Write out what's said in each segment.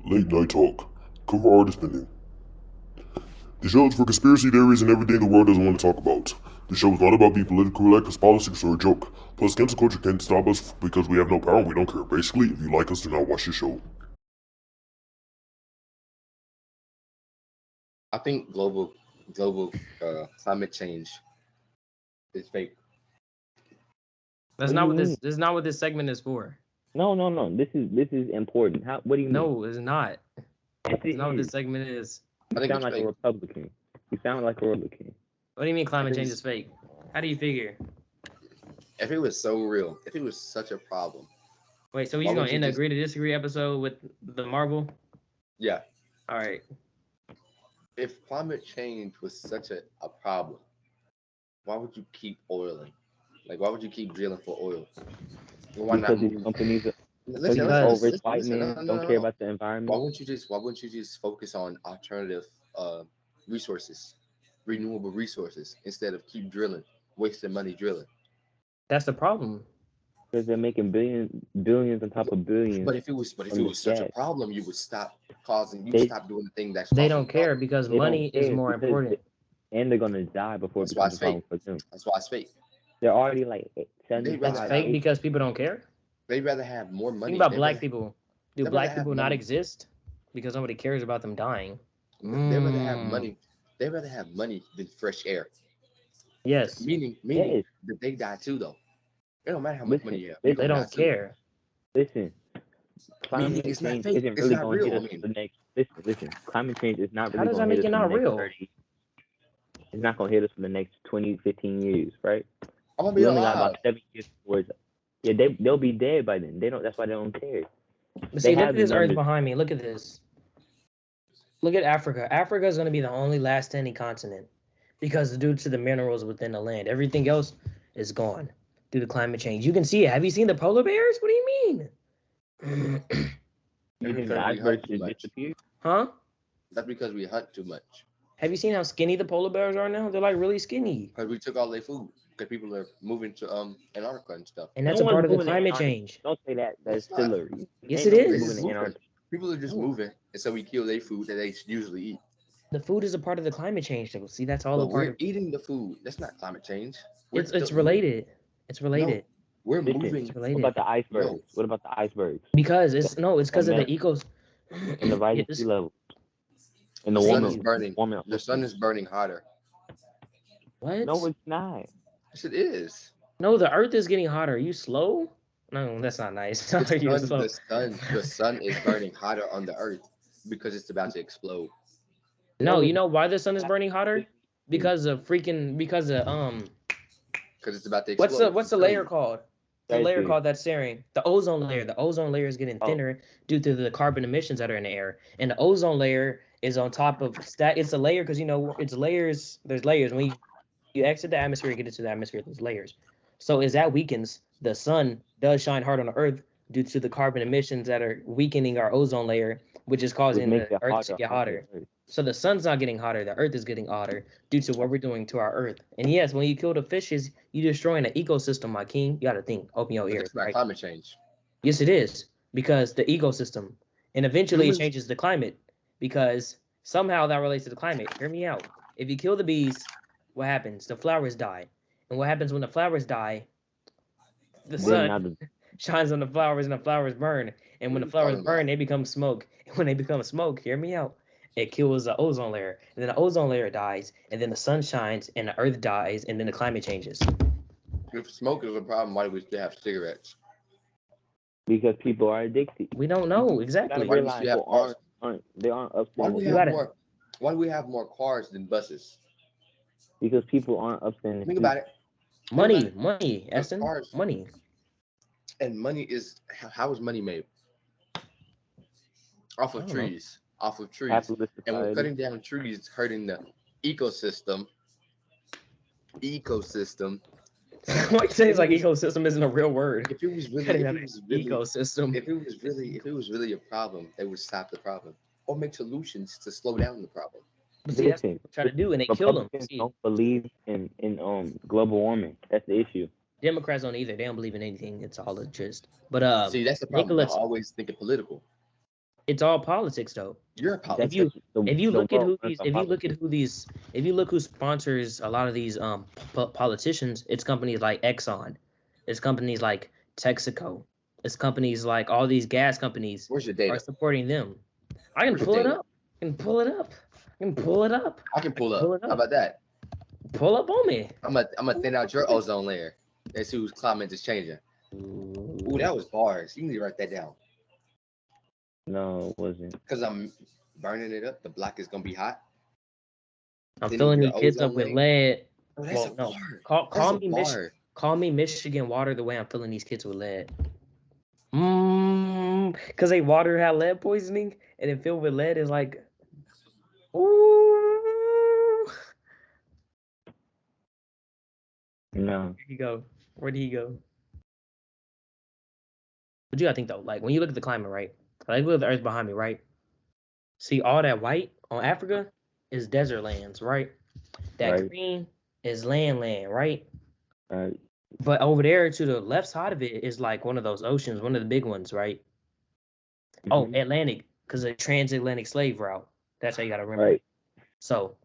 Late Night Talk. Cover art is pending. The show is for conspiracy theories and everything the world doesn't want to talk about. The show is not about being politically correct because politics are a joke. Plus, cancel culture can't stop us because we have no power and we don't care. Basically, if you like us, do not watch the show. I think global climate change is fake. That's What do not you what this. mean? This is not what this segment is for. No. This is important. What do you mean? No, it's not. Yes, It's it not what this is. segment is. I You think sound it's like a fake. Republican. You sound like a Republican. What do you mean climate If it change was- is fake? How do you figure? If it was so real, if it was such a problem, Wait, so we Why just would gonna you end a just- agree to disagree episode with the Marvel? yeah. All right. If climate change was such a problem, why would you keep oiling? Like, why would you keep drilling for oil? Why not Because these move? companies, Listen, Because- all listen, rich white listen, men no, don't no, care no. about the Why environment. wouldn't you just focus on alternative resources, renewable resources, instead of keep drilling, wasting money drilling? That's the problem. Because they're making billions on top of billions. But if it was from such a gas. problem, you would stop causing. You They- would stop doing the thing that's. They causing don't the care problem. because They don't money is care more because important. and they're gonna die before it That's why becomes a it's problem fake. for them. That's why it's fake. They're already like rather 75. That's have- fake 80. because people don't care. They'd rather have more money. Think about They'd black rather- people. Do they'd black rather have people not money. exist because nobody cares about them dying? They'd rather have Mm. money. They'd rather have money than fresh air. Yes, Meaning Yes. that they die too, though. It don't matter how much Listen, money you have. listen, they gonna don't die too. care. Listen, climate it's not change fake. isn't It's really not going to real, hit I us mean. for the next. Listen. Climate change is not How really does going that to make hit us it for not the next real? 30. It's not going to hit us for the next 20, 15 years, right? I'm gonna be We only got alive. about 7 years towards. Yeah, they'll be dead by then. They don't. That's why they don't care. But see, look have at this the earth numbers. behind me. Look at this. Look at Africa. Africa is going to be the only last standing continent because due to the minerals within the land, everything else is gone due to climate change. You can see it. Have you seen the polar bears? What do you mean? You think Because the we icebergs hunt too just much. disappear? Huh? That's because we hunt too much. Have you seen how skinny the polar bears are now? They're like really skinny. Because we took all their food. Because people are moving to Antarctica and stuff. And that's No a part one's of the moving to climate Antarctica. change. Don't say that. That's It's still not. a reason. Yes, Ain't it nobody is. They're moving just to moving. Antarctica. People are just moving, and so we kill their food that they usually eat. The food is a part of the climate change, though. See, that's all a But part we're of eating the food. That's not climate change. it's related. It's related. We're Listen, moving. It's What related. about the icebergs? No. What about the icebergs Because it's because of the America. ecos and the rising Yes. sea level and the The sun warming? is burning. warming The sun is burning hotter. What? No, it's not. Yes, it is. No, the earth is getting hotter. Are you slow? No, that's not nice. The You're sun, slow. the sun is burning hotter on the earth because it's about to explode. No, No, you it's know why the sun is burning hotter? Because of because of Because it's about to explode. what's the layer called? The layer Stratosphere. called that's sharing the ozone layer. The ozone layer is getting Oh. thinner due to the carbon emissions that are in the air, and the ozone layer is on top of that. It's a layer because it's layers. There's layers when you exit the atmosphere and get into the atmosphere. There's layers. So as that weakens, the sun does shine hard on the earth due to the carbon emissions that are weakening our ozone layer, which is Which causing makes the it earth to get hotter. So the sun's not getting hotter, the earth is getting hotter due to what we're doing to our earth. And yes, when you kill the fishes, you're destroying an ecosystem, my king. You gotta think, open your But ears. it's not Right? climate change. Yes, it is. Because the ecosystem. And eventually Humans- it changes the climate. Because somehow that relates to the climate. Hear me out. If you kill the bees, what happens? The flowers die. And what happens when the flowers die? The sun shines on the flowers and the flowers burn. And when What the are you flowers talking burn, about? they become smoke. And when they become smoke, hear me out, it kills the ozone layer. And then the ozone layer dies. And then the sun shines and the earth dies. And then the climate changes. If smoke is a problem, why do we still have cigarettes? Because people are addicted. We don't know You exactly. gotta Why do we realize still have people cars? they aren't Why do upstanding. we You have gotta- more? Why do we have more cars than buses? Because people aren't upstanding. Think about it. Money, about money, Of Essen, course. money. And money is how is money made? Off I of don't know. trees. Off of trees. Capitalist And we're society. cutting down trees, hurting the ecosystem. Ecosystem. Why you say it's like ecosystem isn't a real word? If it was really, Cutting if down it was the really, ecosystem. if it was really a problem, they would stop the problem or make solutions to slow down the problem. But see, that's what Listen, they try to do, and they kill them. Republicans See, don't believe in global warming. That's the issue. Democrats don't either. They don't believe in anything. It's all a gist. But See, that's the problem. Nicholas, They're always thinking political. It's all politics though. You're a That's politician. If you the look at world who runs these, on if you look at politics. who these, if you look who sponsors a lot of these politicians, it's companies like Exxon, it's companies like Texaco, it's companies like all these gas companies Where's your are data? supporting them. I can Where's your pull it data? up. I can pull it up. I can pull it up. I can pull Pull up. it How up. about that? Pull up on me. I'm gonna thin out your ozone layer and see whose climate is changing. Ooh, that was bars. You need to write that down. No, it wasn't. Because I'm burning it up. The block is gonna be hot. I'm Thinning filling your these kids up ozone with layer. lead. Oh, that's Well, a no. bar. Call That's a me bar. call me Michigan water the way I'm filling these kids with lead. Because they water had lead poisoning and it filled with lead is like, ooh. No. Where'd he go? Where'd he go? But you gotta think though, like when you look at the climate, right? Like look at the earth behind me, right? See all that white on Africa is desert lands, right? That Right. green is land, right? Right. But over there to the left side of it is like one of those oceans, one of the big ones, right? Oh, Mhm. Atlantic, because of the transatlantic slave route. That's how you gotta remember. Right. So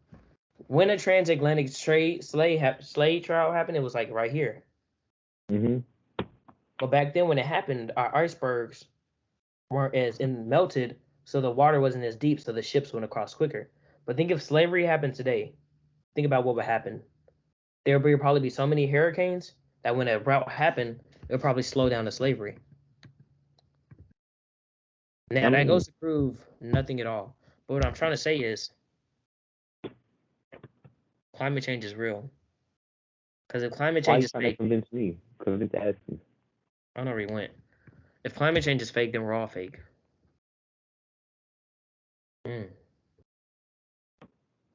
when a transatlantic slave route happened, it was like right here. Mhm. But back then when it happened, our icebergs weren't as melted, so the water wasn't as deep, so the ships went across quicker. But think if slavery happened today, think about what would happen. There would probably be so many hurricanes that when a route happened, it would probably slow down the slavery. Now that goes to prove nothing at all. But what I'm trying to say is climate change is real. Because if climate Why are change you is trying to fake, convince me? Convince Ashley. I don't know where he went. If climate change is fake, then we're all fake.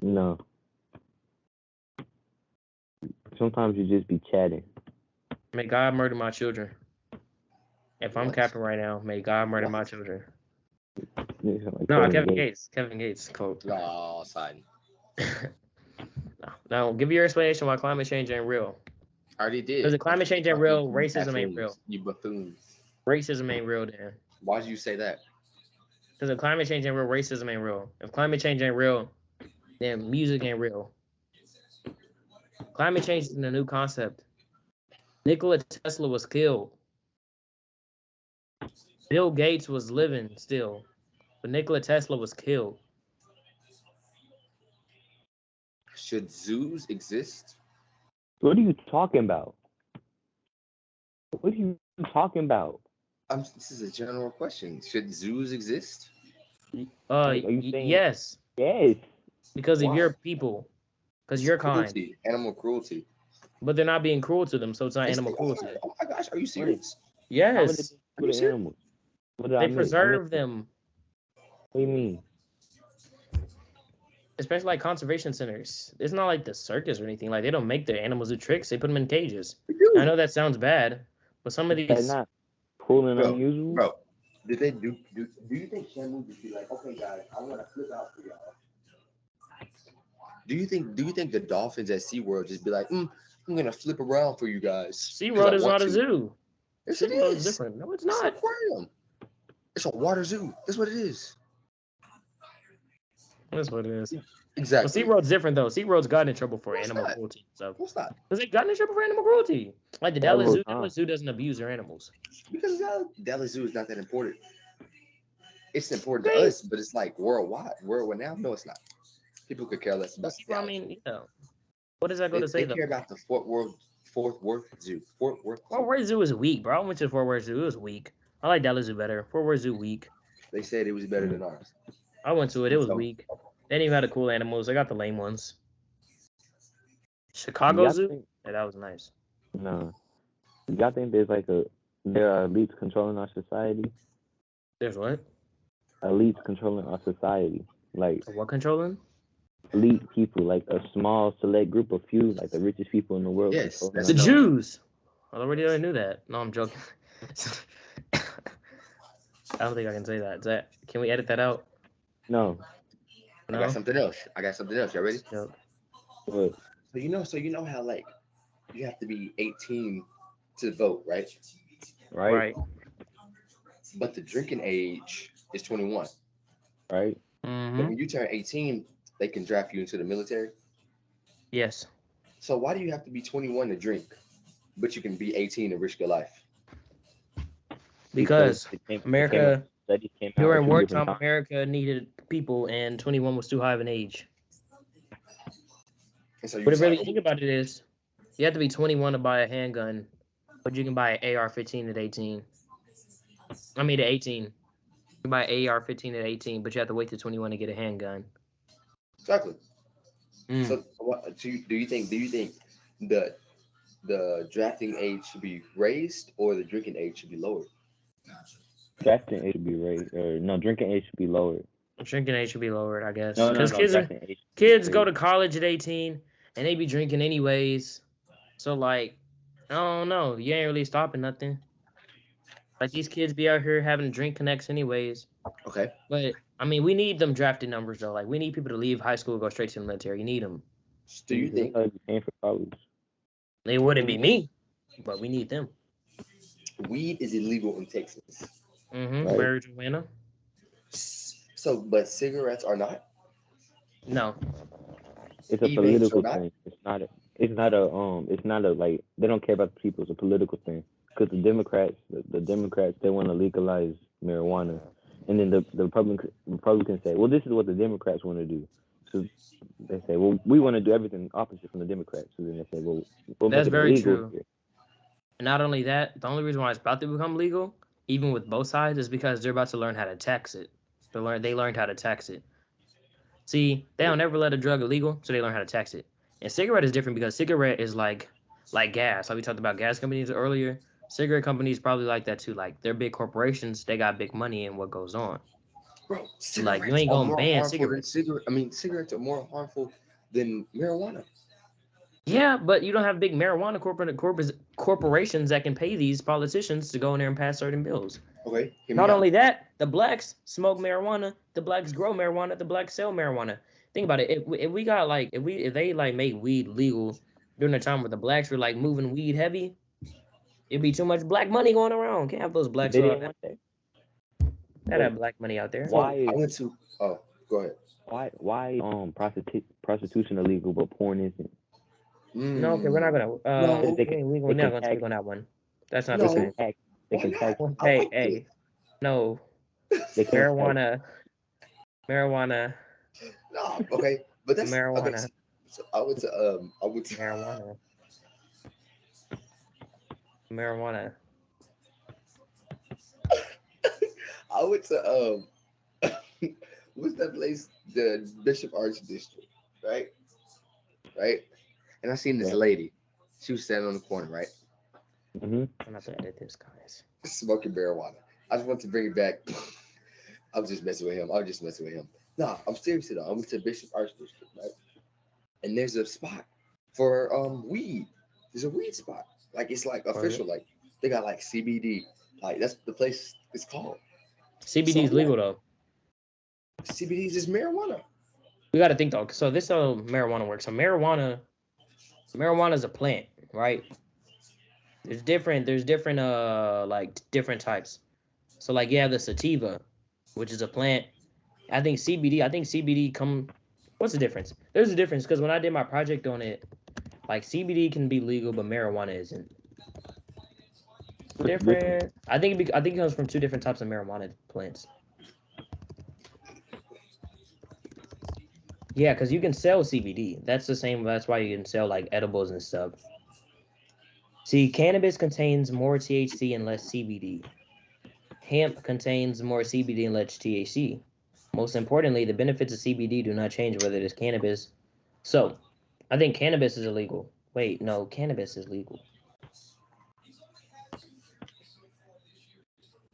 No. Sometimes you just be chatting. May God murder my children. If I'm What? capping right now, may God murder my What? children. You sound like No, Kevin Gates. Kevin Gates quote. Oh, side. Now, give your explanation why climate change ain't real. I already did. Because if climate change ain't real, racism ain't real. You buffoons. Racism ain't real, then. Why did you say that? Because if climate change ain't real, racism ain't real. If climate change ain't real, then music ain't real. Climate change is a new concept. Nikola Tesla was killed. Bill Gates was living still, but Nikola Tesla was killed. Should zoos exist? What are you talking about? What are you talking about? This is a general question. Should zoos exist? Are you saying Yes, yes? because of Why? your people, because you're kind. Cruelty, animal cruelty. But they're not being cruel to them, so it's not Yes, animal they cruelty. are. Oh my gosh, are you serious? How would Yes, it be Are for you the serious? animals? What did I they miss? preserve them, What do you mean? especially like conservation centers. It's not like the circus or anything. Like they don't make the animals do tricks; they put them in cages. They do. I know that sounds bad, but some of Is that these. not cruel and unusual? Bro, did they do you think Shamu would be like, okay guys, I want to flip out for y'all? Do you think the dolphins at SeaWorld just be like, I'm gonna flip around for you guys? 'cause I SeaWorld is want not a to." zoo. Yes, it SeaWorld is. is different. No, it's It's an not. aquarium. It's a water zoo. That's what it is. That's what it is. Exactly. Well, SeaWorld's different though. SeaWorld's gotten in trouble for No, it's animal not. cruelty. So What's that? because they gotten in trouble for animal cruelty. Like the Dallas Several Zoo. times. Dallas Zoo doesn't abuse their animals. Because Dallas Zoo is not that important. It's important Okay. to us, but it's like worldwide. Worldwide now? No, it's not. People could care less about Well, I Dallas. mean, what does that go to say They though? care about the Fort Worth Zoo. Fort Worth Zoo. Fort Worth Zoo is weak, bro. I went to Fort Worth Zoo. It was weak. I like Dallas Zoo better. Fort Worth Zoo weak. They said it was better than ours. I went to it. It was So- weak. They didn't even have the cool animals. They got the lame ones. Chicago Y'all Zoo. think- Yeah, that was nice. No. Y'all think there are elites controlling our society? There's what? Elites controlling our society. Like What controlling? elite people, like a small select group of few, like the richest people in the world. Yes, controlling that's The us. no. Jews. I already knew that. No, I'm joking. I don't think I can say that. Can we edit that out? No. I No. got something else. Y'all ready? Joke. What? So you know how like you have to be 18 to vote, right? Right? Right. But the drinking age is 21. right? But Hmm. when you turn 18, they can draft you into the military. Yes, So why do you have to be 21 to drink, but you can be 18 and risk your life? because It came America studies came out at during two different wartime, times. America needed people, and 21 was too high of an age. And so you But if really decided, think about it, is you have to be 21 to buy a handgun, but you can buy an AR-15 at 18. I mean, at 18, you can buy an AR-15 at 18, but you have to wait till 21 to get a handgun. exactly. Mm. So what do you think the drafting age should be raised or the drinking age should be lowered? Drafting age should be raised, or no, drinking age should be lowered. Drinking age should be lowered, I guess, No, because drafting age should be kids go to raised. college at 18 and they be drinking anyways. So like, I don't know, you ain't really stopping nothing. Like these kids be out here having drink connects anyways. Okay. But I mean, we need them drafted numbers though. Like we need people to leave high school and go straight to the military. You need them. Do you That's think how they be paying for college. They wouldn't be me, but we need them. weed is illegal in Texas? Mm-hmm. Right. Marijuana? So, but cigarettes are not. No. It's a E-vapes political or not? thing. It's not a like they don't care about the people. It's a political thing. Because the Democrats, they want to legalize marijuana, and then the Republicans say, well, this is what the Democrats want to do. So they say, well, we want to do everything opposite from the Democrats. So then they say, well, we'll make That's it very illegal true. here. And not only that, the only reason why it's about to become legal, even with both sides, is because they're about to learn how to tax it. They learned how to tax it. See, they don't ever let a drug illegal, so they learn how to tax it. And cigarette is different because cigarette is like gas. Like we talked about gas companies earlier. Cigarette companies probably like that too. Like they're big corporations, they got big money in what goes on. Bro, Like you cigarettes ain't are gonna more ban harmful than cigarettes. cigarettes are more harmful than marijuana. Yeah, but you don't have big marijuana corporations that can pay these politicians to go in there and pass certain bills. Okay, hear me Not out. only that, the blacks smoke marijuana, the blacks grow marijuana, the blacks sell marijuana. Think about it. If they like make weed legal during the time where the blacks were like moving weed heavy, it'd be too much black money going around. Can't have those But blacks they go out didn't there. want that. That have Wait, black money out there. So why I is went to. Oh, go ahead. why prostitution illegal but porn isn't? No, okay, we're not gonna No, They can we're they not can gonna tag speak on that one. That's not they the can no. same. tag they Why can not? tag Well, I hey, like it. hey, no, they can't tag marijuana, No, okay, but that's okay. marijuana, So I went to marijuana, marijuana. I went to what's that place? The Bishop Arts District, right? Right. And I seen this Yeah. lady. She was standing on the corner, right, Mm-hmm. I'm not to edit this, guys. smoking marijuana. I just want to bring it back. I was just messing with him. I was just messing with him. Nah, I'm serious though. I went to Bishop Arts District, right? And there's a spot for weed. There's a weed spot. Like it's like official. Like they got like CBD. Like that's the place it's called. CBD is So legal though. CBD is just marijuana. We got to think though. So this is how marijuana works. So marijuana is a plant, right? There's different like different types. So like you have the sativa, which is a plant. I think CBD come. What's the difference? There's a difference because when I did my project on it, like CBD can be legal, but marijuana isn't. Different. I think it comes from two different types of marijuana plants. Yeah, because you can sell CBD. That's the same. That's why you can sell like edibles and stuff. See, cannabis contains more THC and less CBD. Hemp contains more CBD and less THC. Most importantly, the benefits of CBD do not change whether it is cannabis. So, I think cannabis is illegal. Wait, no, cannabis is legal.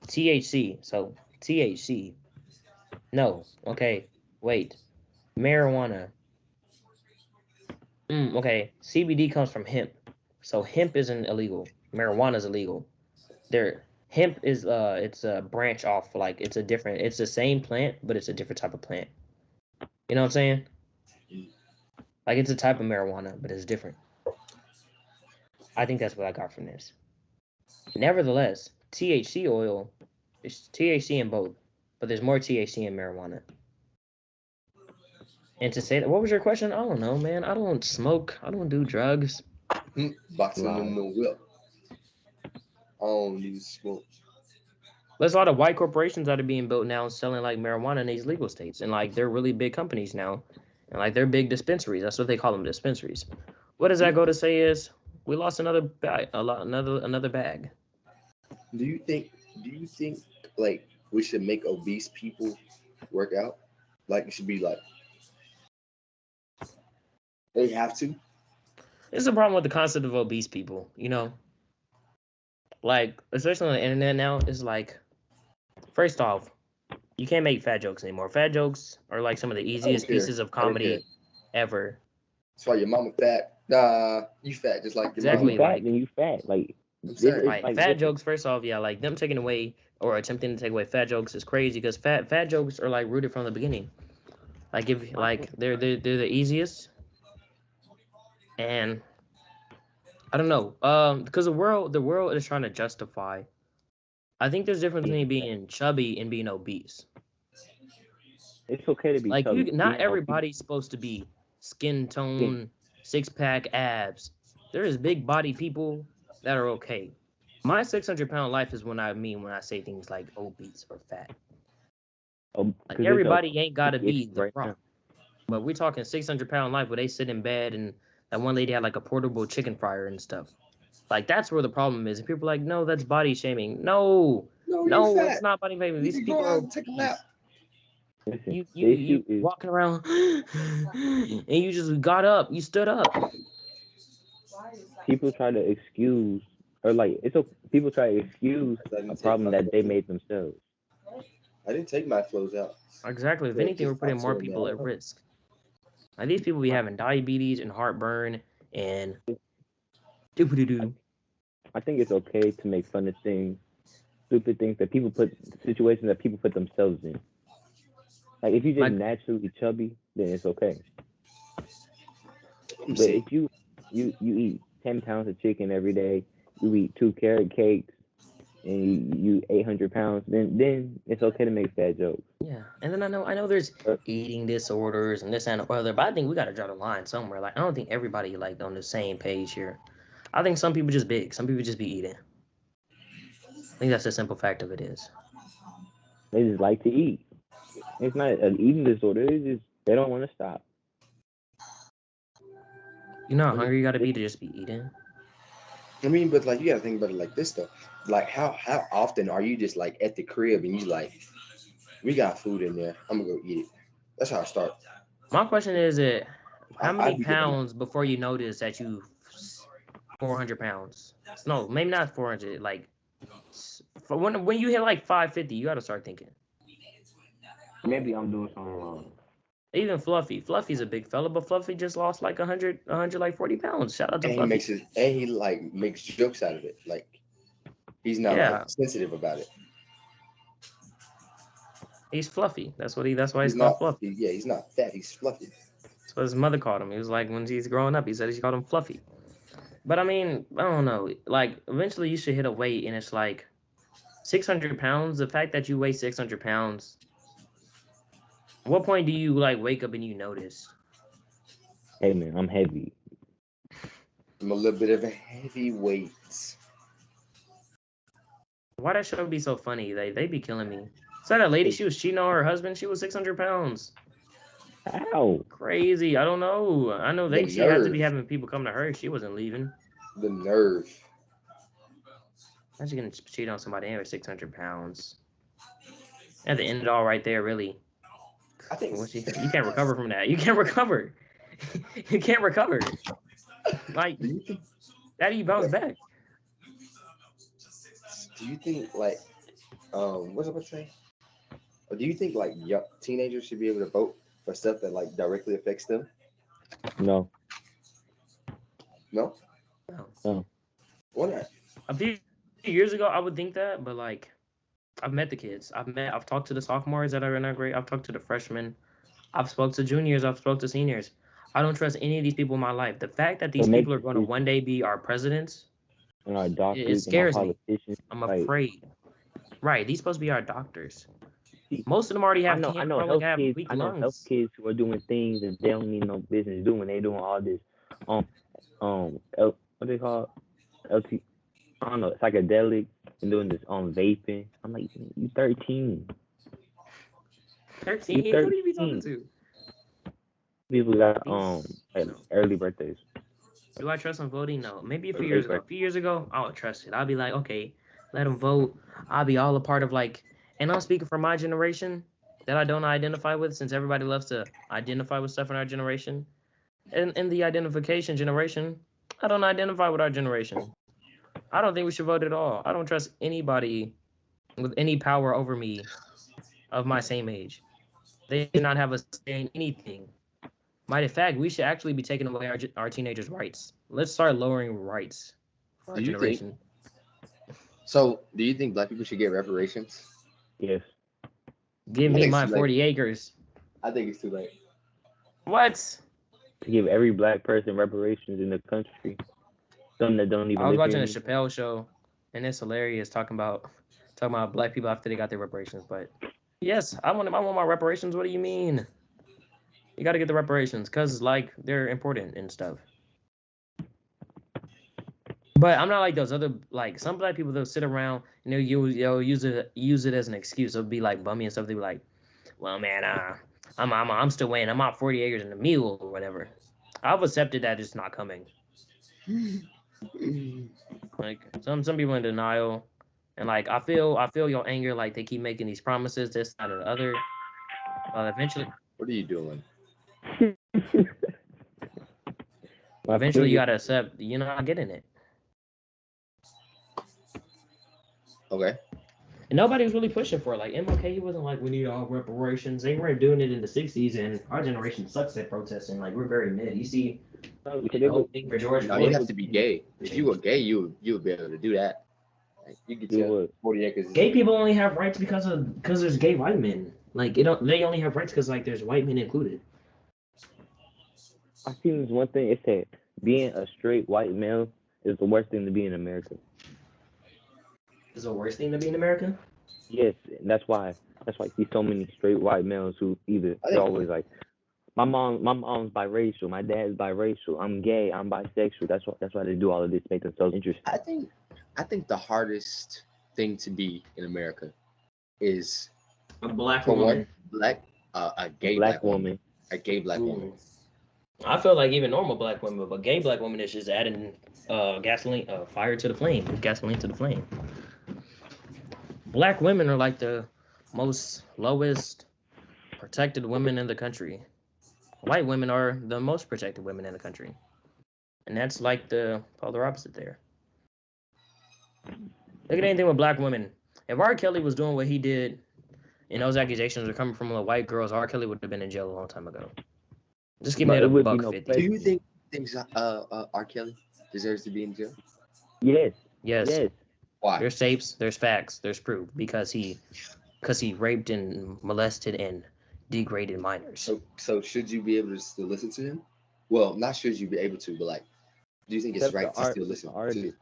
THC. So, THC. No. Okay. Wait. Marijuana. Okay. CBD comes from hemp. So hemp isn't illegal. Marijuana is illegal. Hemp is it's a branch off, like it's the same plant, but it's a different type of plant. You know what I'm saying? Like it's a type of marijuana, but it's different. I think that's what I got from this. Nevertheless, THC oil is THC in both. but there's more THC in marijuana. And to say that, what was your question? I don't know, man. I don't smoke. I don't do drugs. Boxing Lies. them no whip. I don't need to smoke. There's a lot of white corporations that are being built now selling like marijuana in these legal states, and like they're really big companies now, and like they're big dispensaries. That's what they call them, dispensaries. What does that go to say is we lost another bag, another bag. Do you think like we should make obese people work out? Like it should be like they have to. It's a problem with the concept of obese people, you know. Like, especially on the internet now, it's like, first off, you can't make fat jokes anymore. Fat jokes are like some of the easiest care. pieces of I don't care. comedy ever. That's why your mama fat. Nah, you fat just like your Exactly. You mama. fat, like- then you fat. Like I'm sorry. it's Right, like fat different. jokes. First off, yeah, like them taking away or attempting to take away fat jokes is crazy because fat jokes are like rooted from the beginning. Like if like they're the easiest, and I don't know, because the world is trying to justify. I think there's a difference between being chubby and being obese. It's okay to be Like chubby. not Being everybody's supposed to be skin tone, 6-pack abs. There is big body people that are okay. My 600-pound life is what I mean when I say things like obese or fat. obese. Like 'Cause everybody ain't gotta it's be the right Rock. now. But we're talking 600-pound life where they sit in bed and that one lady had like a portable chicken fryer and stuff. Like that's where the problem is. And people are like, no, that's body shaming. No, No, you're it's fat. not body shaming. You These can people go are out and take a nap. Listen, you the issue is walking around and you just got up, you stood up. people try to excuse or like people try to excuse a problem that they made themselves. I didn't take my clothes out. Exactly. If Yeah, anything, we're just putting more boxing people them at out. risk. Like these people be having diabetes and heartburn and doo-doo-doo. I think it's okay to make fun of things, stupid things that situations that people put themselves in. Like if you're just Like- naturally chubby, then it's okay. Let me But see. if you eat 10 pounds of chicken every day, you eat 2 carrot cakes, and you 800 pounds, then it's okay to make fat jokes. Yeah, and then I know there's eating disorders and this and the other, but I think we gotta draw the line somewhere. Like I don't think everybody like on the same page here. I think some people just big, some people just be eating. I think that's the simple fact of it is. They just like to eat. It's not an eating disorder. They don't want to stop. You know how hungry you gotta be to just be eating. I mean, but like you gotta think about it like this though. Like how often are you just like at the crib and you like, we got food in there, I'm gonna go eat it. That's how I start. My question is that how I'd many be getting- pounds before you notice that you 400 pounds? No, maybe not 400. Like for when you hit like 550, you gotta start thinking. Maybe I'm doing something wrong. Even Fluffy's a big fella, but Fluffy just lost like 100 like 40 pounds. Shout out to And Fluffy. he like makes jokes out of it. Like he's not Yeah. like, sensitive about it. He's Fluffy. That's why he's He's called not Fluffy. he's not fat, he's fluffy. That's what his mother called him. He was like, when he's growing up, he said he called him Fluffy. But I mean, I don't know. Like, eventually you should hit a weight, and it's like 600 pounds. The fact that you weigh 600 pounds, at what point do you like wake up and you notice? Hey man, I'm heavy. I'm a little bit of a heavyweight. Why that show be so funny? They be killing me. So that lady, she was cheating on her husband. She was 600 pounds. Ow. Crazy. I don't know. I know The she had to be nerve. having people come to her. She wasn't leaving. The nerve. Imagine getting cheated on somebody and 600 pounds. At the end of it all right there, really. I think You can't recover from that. You can't recover. You can't recover. Like, do you think how do you bounce back? like what's I about to say? Or do you think like young teenagers should be able to vote for stuff that like directly affects them? No. No? No. Why not? A few years ago, I would think that, but like, I've met the kids. I've talked to the sophomores that are in our grade. I've talked to the freshmen. I've spoke to juniors. I've spoke to seniors. I don't trust any of these people in my life. The fact that these Well, maybe people are going to one day be our presidents, And our doctors It scares and me. our politicians. I'm like, afraid. Right, these supposed to be our doctors. See, Most of them already I have know, cancer I know or health like have kids. weak I know health lungs. kids who are doing things that they don't need no business doing. They doing all this, what they call LT. I don't know, psychedelic and doing this vaping. I'm like, you 13. You 13? Who do you be talking 13. to? People got These, like no. early birthdays. Do I trust on voting? No. Maybe a Or few late years ago. A birthdays. few years ago, I would trust it. I'd be like, okay, let them vote. I'll be all a part of like, and I'm speaking for my generation that I don't identify with, since everybody loves to identify with stuff in our generation. And in the identification generation, I don't identify with our generation. I don't think we should vote at all. I don't trust anybody with any power over me of my same age. They do not have a say in anything. Might in fact, we should actually be taking away our teenagers' rights. Let's start lowering rights for our Do you think? generation. So, do you think black people should get reparations? Yes. Give I me think my it's too late. 40 acres. I think it's too late. What? To give every black person reparations in the country. Some that don't even I was live watching here a Chappelle show, and it's hilarious talking about black people after they got their reparations. But yes, I want my reparations. What do you mean? You got to get the reparations because like they're important and stuff. But I'm not like those other like some black people that sit around, use it as an excuse. It'll be like bummy and stuff. They be like, well, man, I'm still waiting. I'm out 40 acres in a mule or whatever. I've accepted that it's not coming. Like some people in denial, and like I feel your anger. Like they keep making these promises, this, that, or the other. Eventually, What are you doing? My eventually you finger- gotta accept you're not getting it. Okay. And nobody was really pushing for it. Like MLK, he wasn't like we need all reparations. They weren't doing it in the '60s, and our generation sucks at protesting. Like we're very mid. You see, the whole thing for George No, you Floyd. have to be gay. If you were gay, you would be able to do that. Like, you could You tell would. 40 acres. Is Gay people only have rights because there's gay white men. Like they only have rights because like there's white men included. I seen this one thing. It said being a straight white male is the worst thing to be in America. Is the worst thing to be in America? Yes, and that's why I see so many straight white males who either I they're think- always like, my mom's biracial, my dad's biracial, I'm gay, I'm bisexual. That's why they do all of this, make themselves interesting. I think the hardest thing to be in America is A black for woman. one, a gay Black woman. a gay black woman. Ooh. I feel like even normal black women, but gay black women is just adding gasoline, fire to the flame, gasoline to the flame. Black women are like the most lowest protected women in the country. White women are the most protected women in the country, and that's like the polar opposite there. Look at anything with black women. If R. Kelly was doing what he did, and those accusations were coming from the white girls, R. Kelly would have been in jail a long time ago. Just give me But a it would be buck no 50. Do you think R. Kelly deserves to be in jail? Yes. Yes. Yes. Why? There's tapes, there's facts, there's proof because he raped and molested and degraded minors. So should you be able to still listen to him? Well, not should you be able to, but like, do you think it's That's right the to art- still that's listen the artist. to?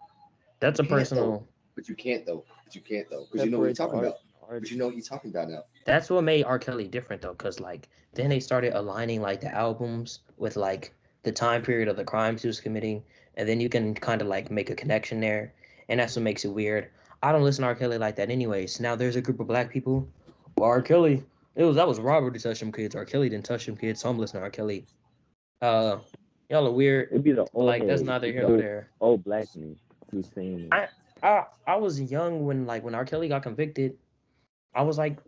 That's a You can't, personal. But you can't though. Because you know what he's talking about. But Art. you know what he's talking about now. That's what made R. Kelly different though, cause like then they started aligning like the albums with like the time period of the crimes he was committing, and then you can kind of like make a connection there, and that's what makes it weird. I don't listen to R. Kelly like that anyways. Now there's a group of black people. Well, R. Kelly, that was Robert who touched them kids. R. Kelly didn't touch them kids, so I'm listening to R. Kelly. Y'all are weird. It'd be the old Like that's heads, neither here the nor there. old black men who's saying that. I was young when R. Kelly got convicted. I was like,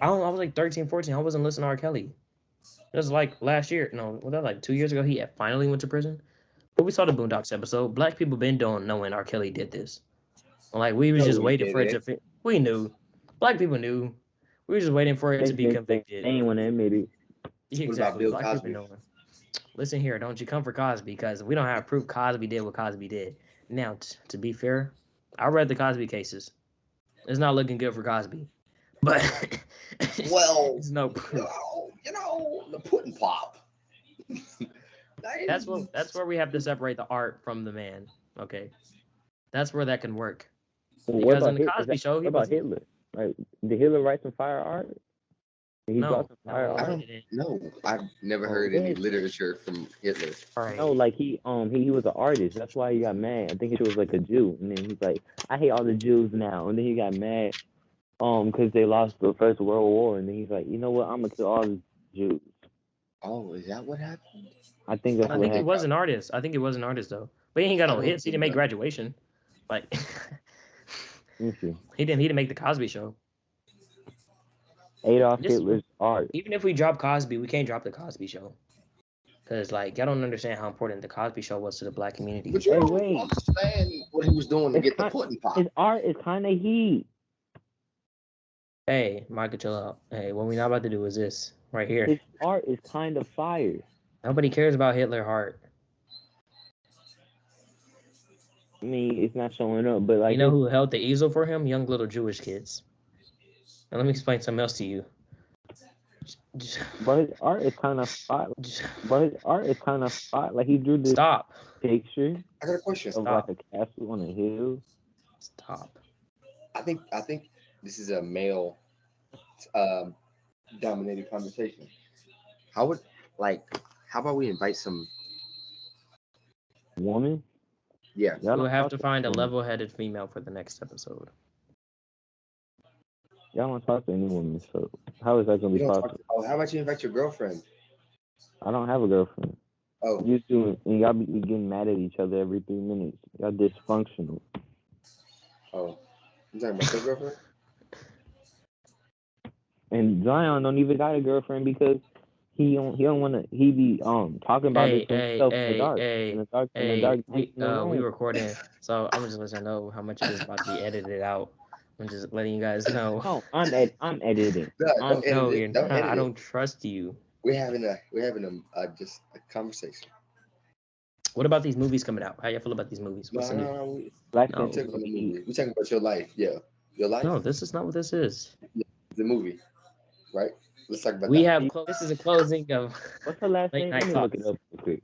I was like 13, 14. I wasn't listening to R. Kelly. It was like last year. No, was that like 2 years ago? He finally went to prison. But we saw the Boondocks episode. Black people been knowing R. Kelly did this. Like we was No, just we waiting for it didn't. to. We knew. Black people knew. We were just waiting for it to be convicted. They ain't want to admit it. Exactly. Bill Black Cosby? people knowing. Listen here, don't you come for Cosby because we don't have proof Cosby did what Cosby did. Now, to be fair, I read the Cosby cases. It's not looking good for Cosby, but Well, it's no proof. The pudding pop. That's where we have to separate the art from the man. Okay, that's where that can work. Well, Because in the Cosby Show, what he about was Hitler? Like, did Hitler write some fire art? He No, brought some no, firearms. he didn't. No, I've never Oh, heard any what? literature from Hitler. All right. No, like he was an artist. That's why he got mad. I think he was like a Jew, and then he's like, I hate all the Jews now. And then he got mad, because they lost the First World War, and then he's like, you know what? I'm gonna kill all the Jews. Oh, is that what happened? I think that's I what think he happened. was an artist. I think he was an artist though. But he ain't got I no don't hits. He think didn't make so. Graduation. Like Let me see. he didn't make the Cosby Show. Adolf Just- Hitler's art. Even if we drop Cosby, we can't drop the Cosby Show. Cause like y'all don't understand how important the Cosby Show was to the black community. But you Hey, don't wait. understand what he was doing to It's get the kind- pudding pop. His art is kind of heat. Hey, Michael, chill out. Hey, what we not about to do is this right here. His art is kind of fire. Nobody cares about Hitler Heart. I mean, it's not showing up, but like You know who held the easel for him? Young little Jewish kids. Now let me explain something else to you. but his art is kind of fire. But his art is kind of fire. Like he drew this Stop. picture I got a question. of Stop. like a castle on a hill. Stop. I think this is a male dominated conversation. How about we invite some Woman. yeah. Y'all We'll don't have talk to find a women. level-headed female for the next episode. Y'all don't talk to any women, so how is that gonna You be don't talk possible? to, how about you invite your girlfriend? I don't have a girlfriend. Oh, You do, and y'all be getting mad at each other every 3 minutes. Y'all dysfunctional. oh. You talking about your girlfriend? And Zion don't even got a girlfriend because he don't want to. He be talking about Hey, it to hey, himself in the hey, dark. hey, In the dark. In the hey, dark. we in the room. recording, so I'm just letting you know how much of this is about to be edited out. I'm just letting you guys know. No, I'm editing. No, don't edit No, it. you're Don't not. edit I it. don't trust you. We're having just a conversation. What about these movies coming out? How y'all feel about these movies? What's the new? No, Black No. we're Panther. talking about the movie. We're talking about your life. Yeah, your life. No, this is not what this is. The movie, right? Let's talk about We that. have this is a closing of What's her last Late name? Night Let me look it Talks. up real quick.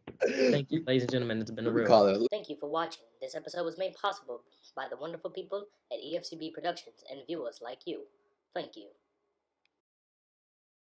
Thank you, ladies and gentlemen. It's been a We real. call it. Thank you for watching. This episode was made possible by the wonderful people at EFCB Productions and viewers like you. Thank you.